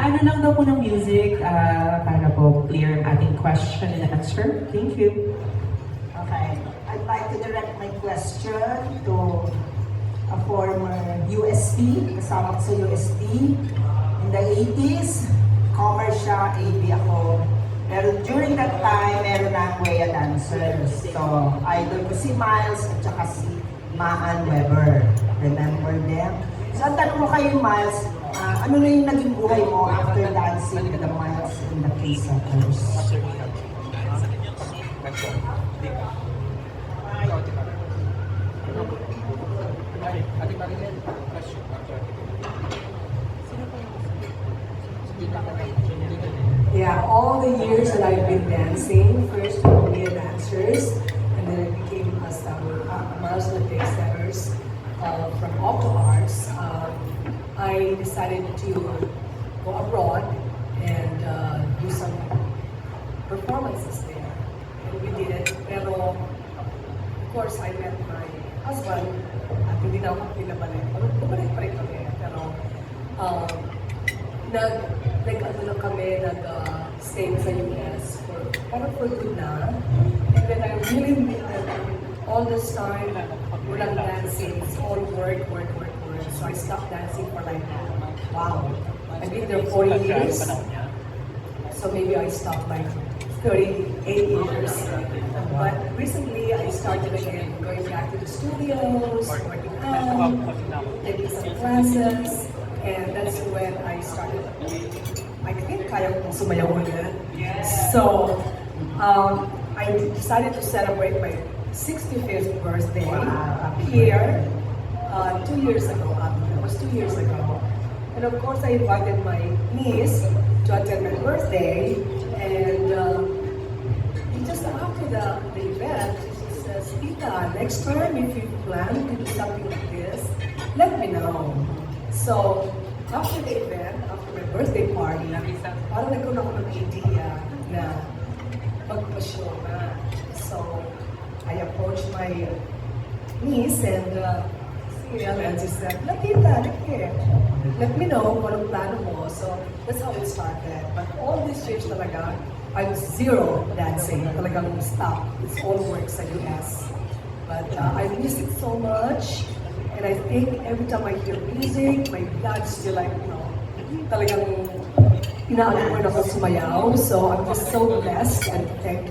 Ano lang daw po ng music para po clear ang ating question and answer. Thank you. Okay. I'd like to direct my question to a former UST, kasama ko sa UST. In the 80s, commerce siya, AB ako. Pero during that time, meron na ang Wea dancers. So, idol ko si Miles at saka si Maan Weber. Remember them? So, ang tanong mo kayo, Miles, ano na yung naging buhay mo after dancing with the Miles in the K-Setters? Yeah, all the years that I've been dancing, first with Wea dancers, and then I became a Miles Olympic Centers from Octo Arts. I decided to go abroad and do some performances there. And we did it. Pero, of course, I met my husband at hindi na ako pinabalik. Bumalik pa rin kami. Pero, nag-ano lang kami, nag-stay sa US for, parang for good na. And then I really, all this time, walang dancing. It's all work. So I stopped dancing for like, wow. I've been there 40 years. So maybe I stopped like 38 years. But recently I started again, going back to the studios, working out, taking some classes. And that's when I started, I think kaya kong sumayaw ulit. So, I decided to celebrate my 65th birthday here 2 years ago. It was 2 years ago. And of course, I invited my niece to attend my birthday. And just after the event, she says, Tita, next time if you plan to do something like this, let me know. So, after the event, after my birthday party, parang nagkaroon ako ng idea na magpa-show na. So, I approached my niece and she said, Tita, let me know kung anong plano mo. So, that's how it started. But all these years talaga, I was zero dancing. Talagang stop. It's all work sa US. But I miss it so much. And I think every time I hear music, my blood still like, talagang inaano ko na ako sumayaw. So I'm just so blessed and thank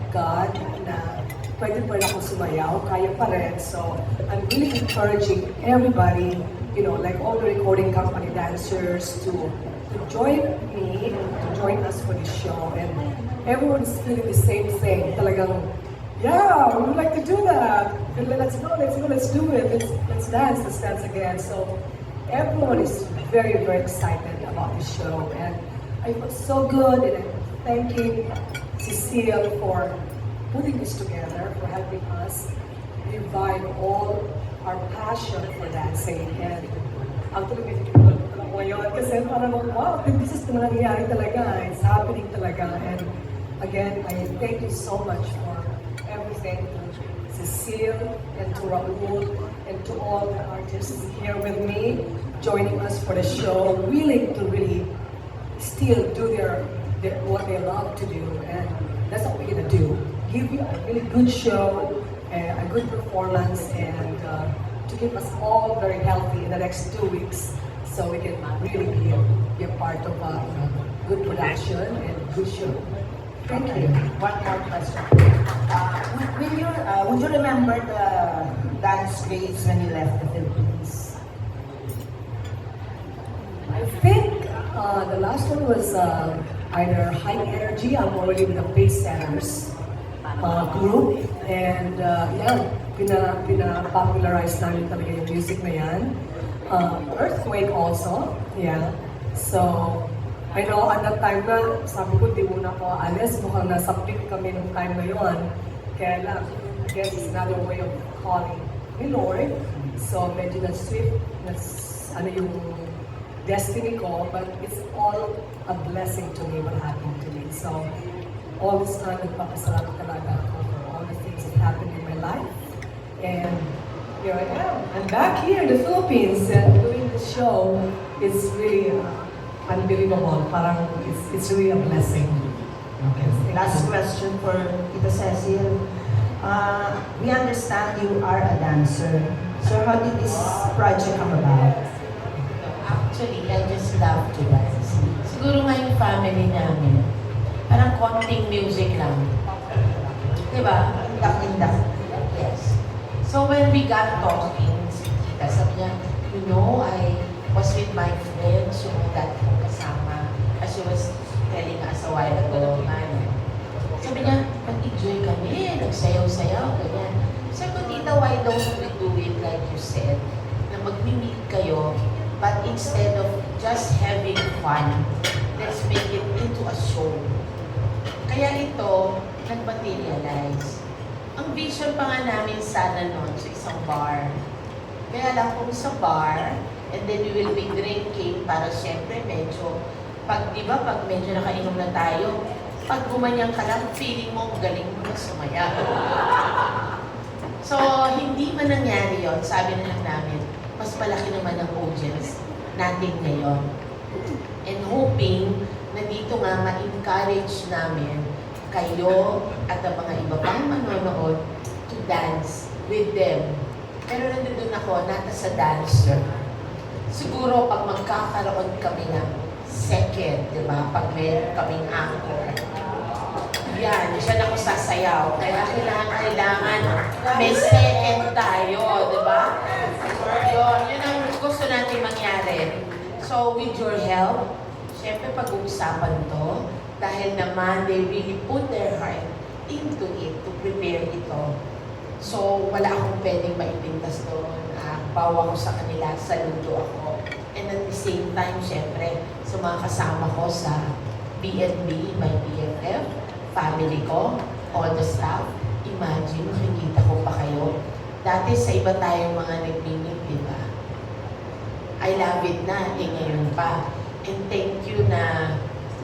God na pwede pa rin ako sumayaw, kaya pa rin. So I'm really encouraging everybody, like all the recording company dancers to join me, to join us for the show. And everyone is feeling the same thing. Talagang, yeah, we would like to do that. Let's go, let's do it. Let's dance again. So everyone is very, very excited about the show. And I feel so good, and I'm thanking Cecile for putting this together, for helping us revive all our passion for dancing. And actually, may tinipunan ko lang ngayon kasi parang, wow, this is na nangyayari talaga. It's happening talaga. And again, I thank you so much for everything to Cecile and to Raul and to all the artists here with me, joining us for the show, willing to really still do their what they love to do, and that's what we're gonna do. Give you a really good show, a good performance, and to keep us all very healthy in the next 2 weeks, so we can really be a part of a good production and good show. Thank you. One more question. Would you remember the dance grades when you left the Philippines? I think the last one was either High Energy. I'm already with the Pace Centers group. And yeah, pina-popularize namin talaga yung music na yan. Earthquake also, yeah. So, I know at that time na, sabi ko, di muna ako alis, mukhang nasa peak kami nung time na yun. Kaya lang, I guess it's another way of calling me Lord. So, medyo na-swift, ano yung destiny ko, but it's all a blessing to me what happened to me. So, all this time, nagpapasalamat talaga ako for all the things that happened in my life. And here I am. I'm back here in the Philippines and doing the show. It's really unbelievable. Parang it's really a blessing. Okay. Last question for Tita Cecil. We understand you are a dancer. So how did this project come about? Actually, I just love to dance. Siguro nga yung family namin, parang konting music lang. Diba? Indak-indak. Yes. So when we got talking, si Tita, sabi niya, you know, I was with my friends, yung dati kong kasama, as she was telling us a while ago, sabi niya, nag-enjoy kami, nagsayaw-sayaw, ganyan. Sabi ko, Tita, why don't we do it like you said, na mag-meet kayo, but instead of just having fun, let's make it into a show. Kaya ito, nag-materialize. Ang vision pa nga namin sana noon sa isang bar. Kaya lang kung sa bar, and then we will be drinking para syempre medyo, di ba, pag medyo nakainom na tayo, pag gumanyan ka lang, feeling mo galing mo na sumaya. So, hindi man nangyari yon, sabi na lang namin, mas malaki naman ang audience natin ngayon. And hoping na dito nga ma-encourage namin kayo at ang mga iba pang manonood to dance with them. Pero nandun ako, nata sa dancer. Siguro pag magkakaroon kami ng second, di ba? Pag meron kaming anchor. Yan, siya na ako sasayaw. Kaya kailangan may second tayo, di ba? Yun ang gusto natin mangyari. So, with your help, syempre pag-uusapan to, dahil naman they really put their heart into it, to prepare ito. So, wala akong pwedeng maipintas doon. Bawa ko sa kanila, saludo ako. And at the same time, syempre, sa mga kasama ko sa BNB, my BFF, family ko, all the staff, imagine, makikita ko pa kayo. Dati sa iba tayong mga nag-meet, di ba? I love it na, ngayon pa. And thank you na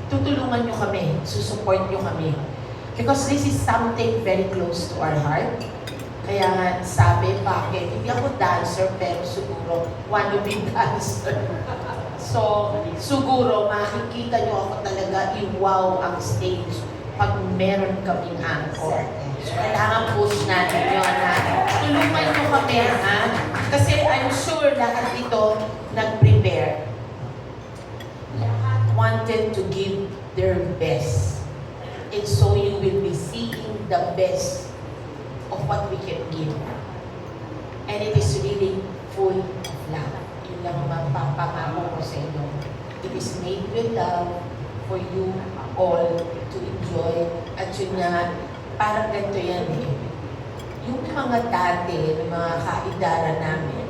tutulungan nyo kami, susupport nyo kami. Because this is something very close to our heart. Kaya nga sabi, bakit? Hindi ako dancer, pero siguro wannabe dancer. So, siguro makikita nyo ako talaga i-wow ang stage pag meron kaming anchor. So, kailangan push natin yun, ha? Tulungan nyo kami, ha? Kasi I'm sure lahat ito nag-prepare. Lahat wanted to give their best. And so you will be seeing the best of what we can give. And it is really full of love. Yun lang ang mapapangako ko sa inyo. It is made with love for you all to enjoy. At yun nga, parang ganito yan eh. Yung mga dati, yung mga kaidara namin,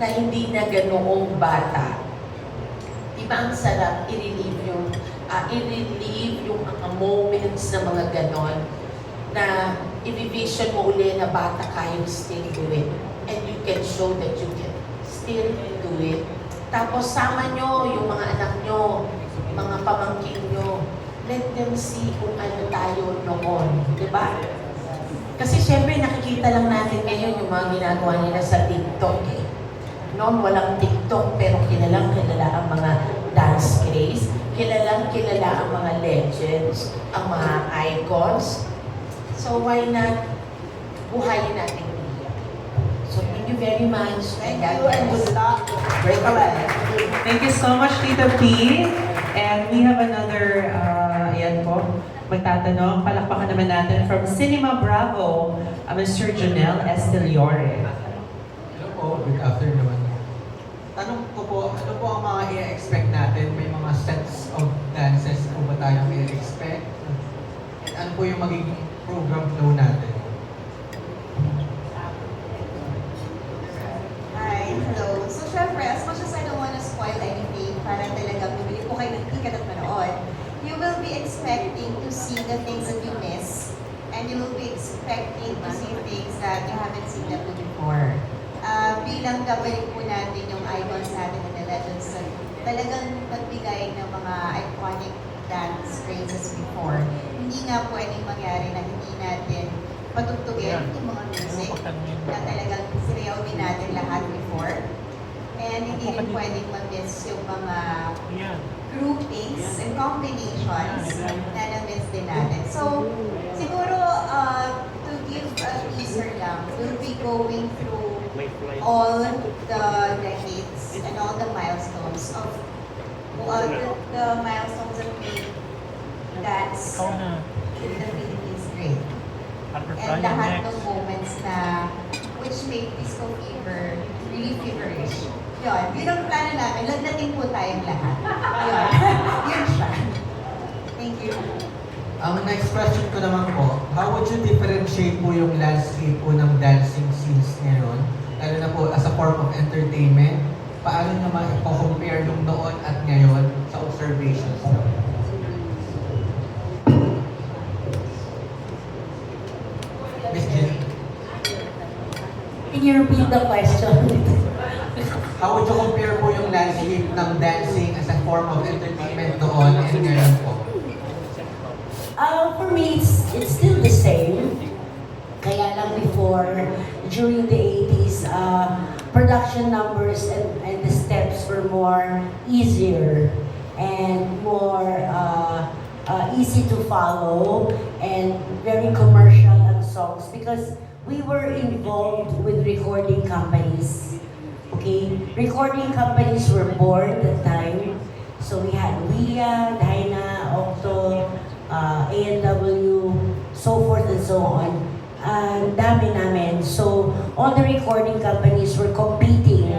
na hindi na ganoong bata, di ba ang sarap i-relieve yung mga moments na mga ganon, na i-vision mo uli na bata kayong still do it. And you can show that you can still do it. Tapos sama nyo yung mga anak nyo, mga pamangkin nyo. Let them see kung ano tayo noon. Diba? Kasi syempre nakikita lang natin ngayon yung mga ginagawa nila sa TikTok eh. Noon walang TikTok pero kilala ang mga dance craze. Kilala ang mga legends, ang mga icons. So why not buhayin natin niya? So thank you very much. Thank you and good luck. Break away. Thank you so much, Tita P. And we have another, ayan po, magtatanong. Palakpakan naman natin from Cinema Bravo, Mr. Jonel Esteliore. Hello po, good afternoon. Tanong ko po, ano po ang mga i-expect natin? May mga sets of dances po ba tayong i-expect? And ano po yung magiging program flow natin? Hi, hello. So, syempre, as much as I don't want to spoil anything, para talaga bumili po kayo ng ticket at manood, you will be expecting to see the things that you miss, and you will be expecting to see things that you haven't seen them before. Bilang gabalik po natin yung icons natin and the legends na talagang nagbigay ng mga iconic dance phrases before. Hindi nga pwedeng mangyari na hindi natin patugtugin yung mga music na talagang sinayawin natin lahat before. And hindi rin pwedeng mag-miss yung mga groupings and combinations na na-miss din natin. So, siguro, to give a teaser lang, we'll be going through all the decades and all the milestones of the milestones that made dance in the Philippines great. And lahat ng moments na which made Disco Fever really feverish. Yun ang plano namin. Lagnatin po tayong lahat. Yun. Yun siya. Thank you. Ang next question ko naman po, how would you differentiate po yung landscape po ng dancing scenes ngayon? Lalo na po as a form of entertainment, paano naman i-compare nung noon at ngayon sa observations mo? Miss Jenny, Can you repeat the question? how would you compare po yung landscape ng dancing as a form of entertainment noon and ngayon po? For me, it's still the same. Kaya lang before, during the 80s, production numbers and the steps were more easier and more easy to follow and very commercial ang songs because we were involved with recording companies. Okay? Recording companies were born that time. So we had Wia, Dyna, Octo, A&W, so forth and so on. Dami namin. So all the recording companies were competing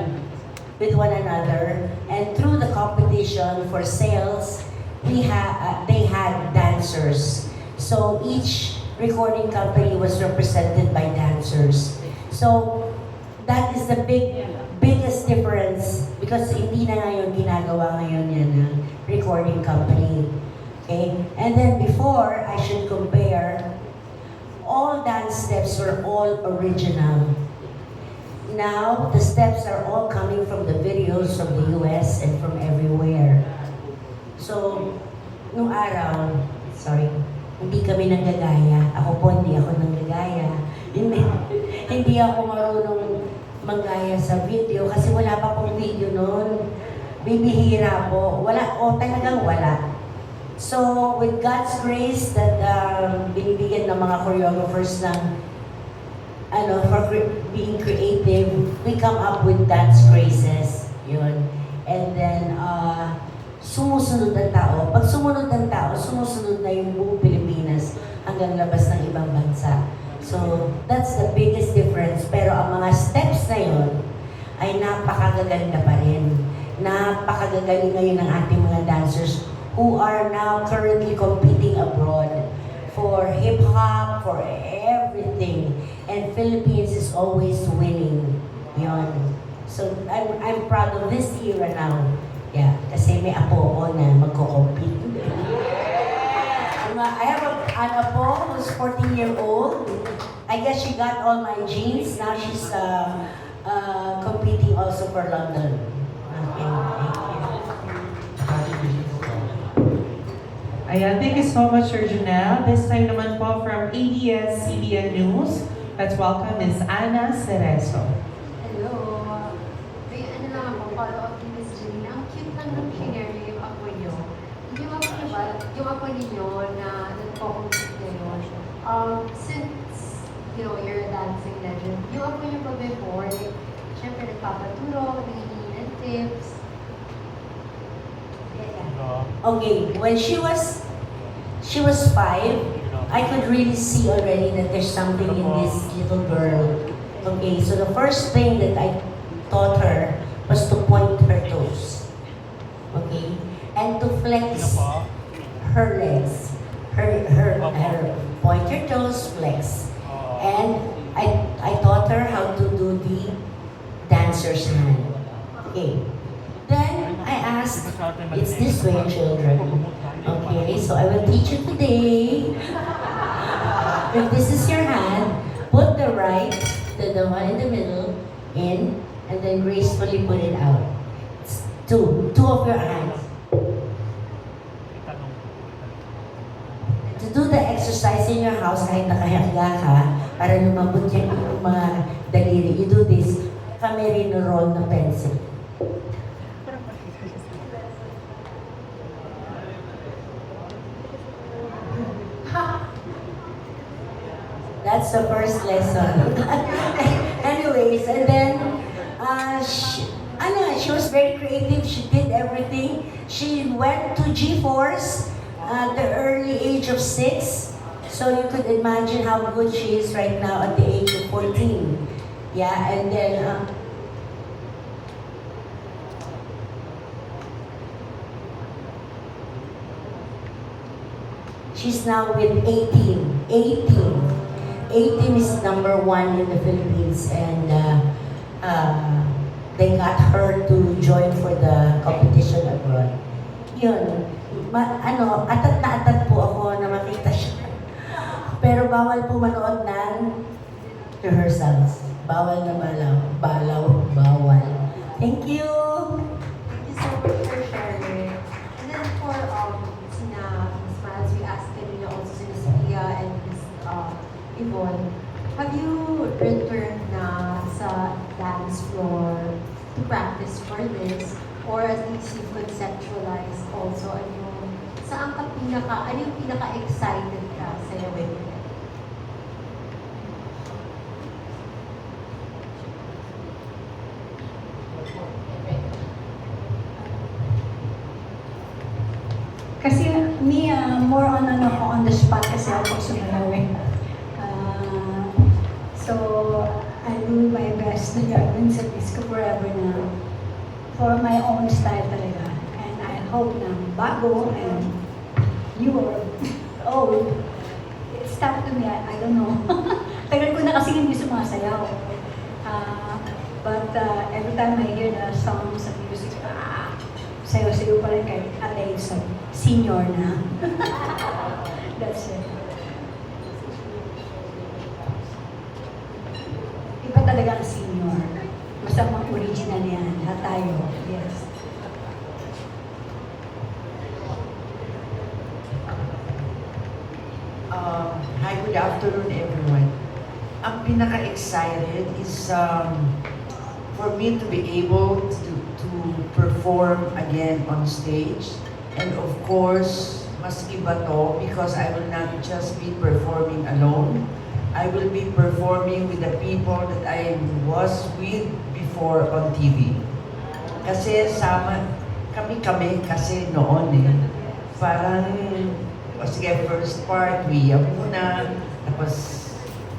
with one another, and through the competition for sales, they had dancers. So each recording company was represented by dancers. So that is the biggest difference because hindi na ngayon ginagawa ngayon yan ng recording company. Okay? And then before, I should compare, all dance steps were all original. Now, the steps are all coming from the videos from the US and from everywhere. So, nung araw, hindi kami nanggagaya. Ako po, hindi ako nanggagaya. Hindi ako marunong manggaya sa video kasi wala pa pong video noon. Bibihira po. Talagang wala. So, with God's grace that binibigyan ng mga choreographers ng for being creative, we come up with dance graces. Yun. And then, sumusunod ang tao. Pag sumunod ang tao, sumusunod na yung buong Pilipinas hanggang labas ng ibang bansa. So, that's the biggest difference. Pero ang mga steps na yun ay napakagaganda pa rin. Napakagagaling ngayon ng ating mga dancers who are now currently competing abroad for hip-hop, for everything. And Philippines is always winning. Yun. So, I'm proud of this era now. Yeah, kasi may apo ko na magko-compete. I have an apo who's 14-year-old. I guess she got all my genes. Now she's competing also for London. Okay, thank you. Ayan, thank you so much, Sir Janelle. This time naman po from ABS-CBN News, let's welcome Ms. Ana Cerezo. Hello. May ano lang ako, follow up ni Miss Janine. Ang cute lang ng scenario yung ako niyo. Yung ako niyo ba, yung ako ninyo na nagpo-compete ngayon, since, you're a dancing legend, yung ako niyo ba before, syempre nagpapaturo, nangihingi ng tips. Okay, when she was 5, I could really see already that there's something in this little girl. Okay, so the first thing that I taught her was to point her toes. Okay, and to flex her legs. Her point her toes, flex. And I taught her how to do the dancer's hand. Okay. Then I asked, it's this way, children. Okay, so I will teach you today. If this is your hand, put the right, the one in the middle, in, and then gracefully put it out. It's two of your hands. To do the exercise in your house, kahit nakahiga ka, para lumabot yung mga daliri, you do this, kami rin roll na pencil. That's the first lesson. Anyways, and then she was very creative. She did everything. She went to G-Force at the early age of 6. So you could imagine how good she is right now at the age of 14. Yeah, and then she's now with 18. 18 is number 1 in the Philippines, and they got her to join for the competition abroad. Yun, atat na atat po ako na makita siya. Pero bawal po manood ng rehearsals. Bawal na bawal. Thank you! Thank you so much for sharing. And then for Sina Smiles, we asked kanina also Sina Sophia and Miss Yvonne, have you returned na sa dance floor to practice for this? Or at least you conceptualize also ano yung pinaka-excited ka sayawin? Kasi more on ako on the spot kasi ako sumayaw eh. So, I do my best na gawin sa disco forever na for my own style talaga. And I hope na bago and new or old, it's tough to me, I don't know. Tagal ko na kasi hindi sumasayaw. But every time I hear the songs and music, sayo-sayo pa rin kahit atay sa senior na. That's it. Iba talaga ang senior. Masamang original yan. Lahat tayo. Yes. Hi, good afternoon everyone. Ang pinaka-excited is for me to be able to perform again on stage. And of course, mas iba to because I will not just be performing alone. I will be performing with the people that I was with before on TV. Kasi kami kasi noon eh. Parang, sige, first part, Wia muna, tapos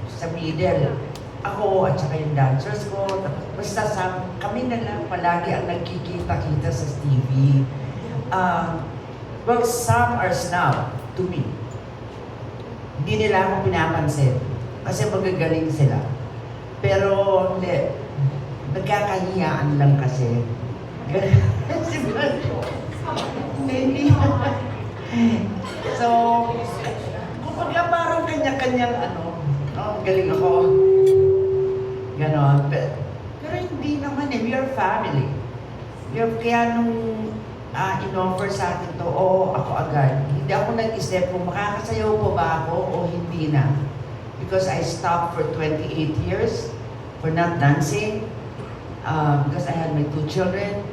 sa middle, ako at saka yung dancers ko, tapos basta kami na lang palagi ang nagkikita-kita sa TV. Well, some are snob to me. Hindi nila ako pinapansin kasi magagaling sila. Pero hindi, nagkakahiyaan lang kasi. Hindi. So, kumbaga parang kanya-kanyang galing ako. Ganon. Pero hindi naman eh, we are family. Kaya nung in-offer sa akin to, ako agad. Hindi ako nag-isip kung makakasayaw po ba ako o hindi na. Because I stopped for 28 years for not dancing. Because I had my 2 children.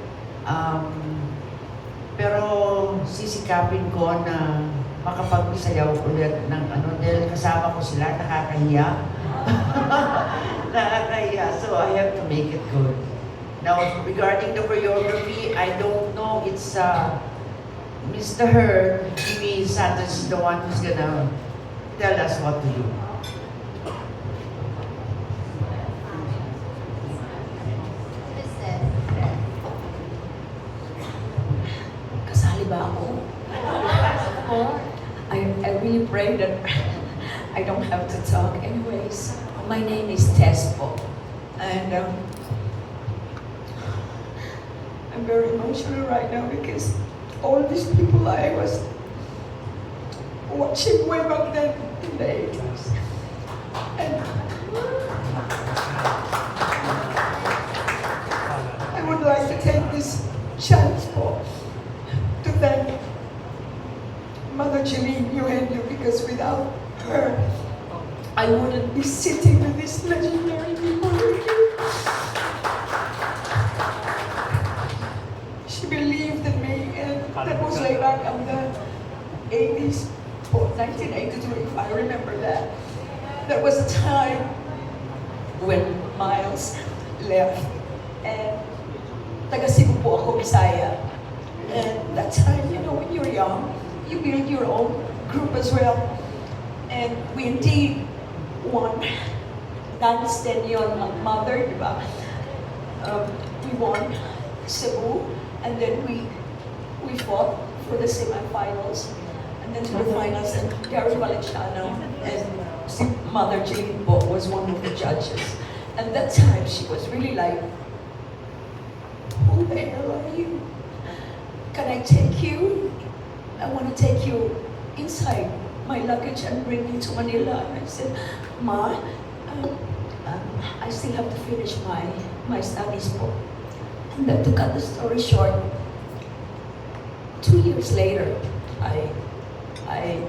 Pero sisikapin ko na makapagsayaw ulit ng dahil kasama ko sila, nakakahiya. Nakakahiya. So I have to make it good. Now, regarding the choreography, I don't know. It's Mr. Jimmy Santos is the one who's gonna tell us what to do. Kasali ba ako? I really pray that I don't have to talk. Anyways, my name is Tespo, and I'm very emotional right now because all these people I was watching way back then in the 80s. And I would like to take this chance to thank Mother Jeline Eugenio because without her, I wouldn't be sitting with these legendary people here. That was way back in the 80s, or 1982, if I remember that. There was a time when Miles left, and taga-Cebu po ako, Bisaya. And that time, you know, when you're young, you build your own group as well. And we indeed won. Dance then yon mother, di ba? We won Cebu, and then we fought for the semifinals, and then to the finals, and Gary Valenciano and si Mother Jane Bo was one of the judges. And that time, she was really like, who the hell are you? Can I take you? I want to take you inside my luggage and bring you to Manila. And I said, Ma, I still have to finish my studies po. And then to cut the story short, 2 years later, I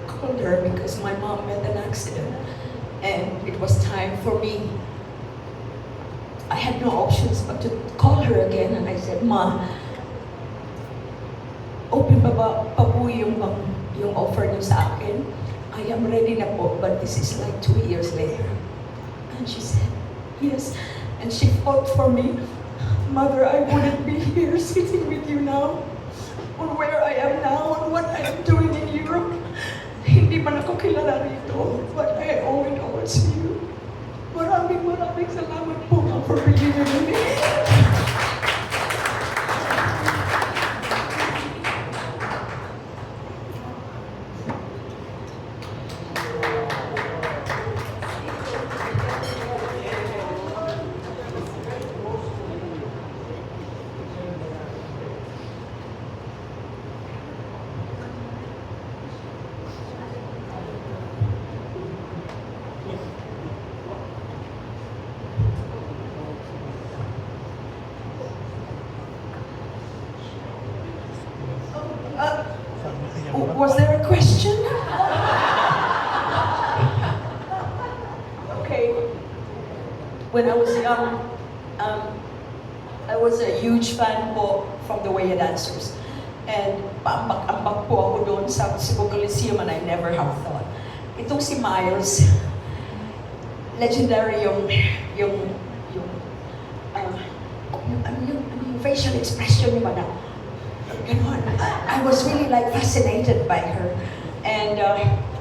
called her because my mom met an accident, and it was time for me. I had no options but to call her again, and I said, Ma, open pa po yung offer niyo sa akin? I am ready na po, but this is like 2 years later. And she said, yes. And she fought for me. Mother, I wouldn't be here sitting with you now, on where I am now, on what I am doing in Europe. Hindi man ako kilala rito, but I owe it all to you. Maraming salamat po for believing in me. Was there a question? Okay. When I was young, I was a huge fan po from the Waya Dancers. And paambak-ambak po ako doon sa Cebu Coliseum, and I never have thought. Itong si Miles, legendary yung facial expression niya ba na? Ganon. I was really like fascinated by her. And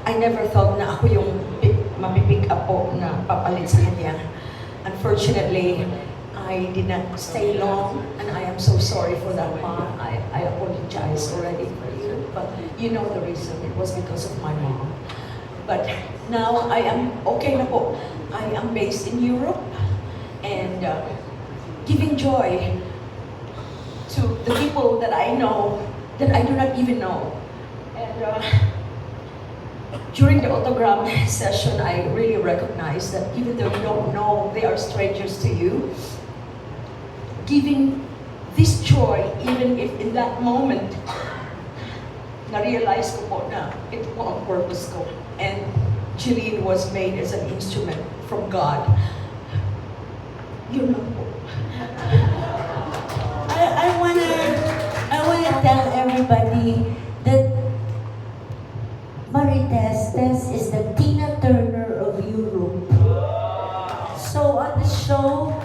I never thought na ako yung mapipick up po na papalit sa kanya. Unfortunately, I did not stay long, and I am so sorry for that, Ma. I apologize already for you, but you know the reason. It was because of my mom. But now I am okay na po. I am based in Europe, and giving joy to the people that I know, that I do not even know. And during the autogram session, I really recognized that even though you don't know, they are strangers to you. Giving this joy, even if in that moment, na-realize ko po na ito po ang purpose ko. And Jeline was made as an instrument from God. Yun lang po. I wanna tell everybody that Marites is the Tina Turner of Europe. So on the show,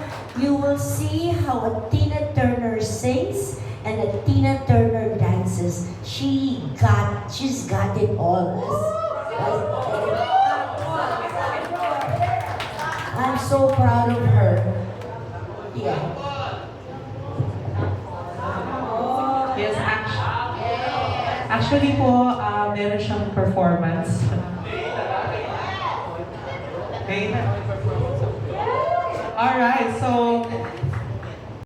you will see how a Tina Turner sings and a Tina Turner dances. She's got it all. I'm so proud of her. Yeah. Yes, actually po, meron siyang performance. Okay. Alright, so